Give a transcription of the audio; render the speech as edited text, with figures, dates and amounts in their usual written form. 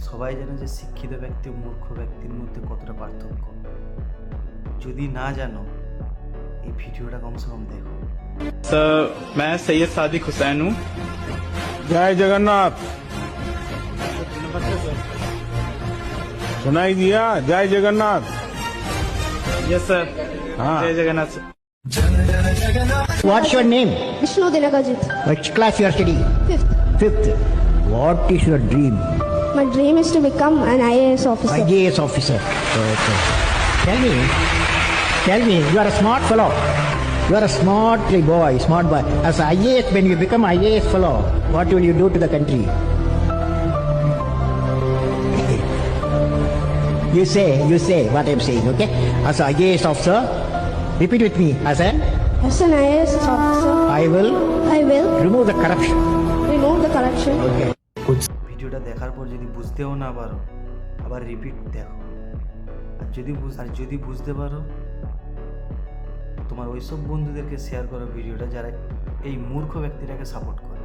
সবাই জানে যে শিক্ষিত ব্যক্তি ও মূর্খ ব্যক্তির মধ্যে কতটা পার্থক্য। যদি না জানো এই ভিডিওটা কমসে কম দেখো। सर मैं सैयद सादिक हुसैन हूँ। जय जगन्नाथ। सुनाई दिया? जय जगन्नाथ। Yes sir. हाँ। जय Jagannath sir. What's your name? Vishnu Dinakajit. Which class you are studying? Fifth. Fifth. What is your dream? My dream is to become an IAS officer. IAS officer. Okay. Tell me, you are a smart fellow. You are a smart boy, smart boy. As IAS, when you become IAS fellow, what will you do to the country? You say what I'm saying, okay? As an IAS officer, repeat with me. As As an IAS officer, I will I will remove the corruption. remove the corruption. Okay. ভিডিওটা দেখার পর যদি বুঝতেও না পারো আবার repeat দেখো। আর যদি বুঝতে পারো তোমার ওইসব বন্ধুদেরকে শেয়ার করো ভিডিওটা যারা এই মূর্খ ব্যক্তিটাকে সাপোর্ট করে।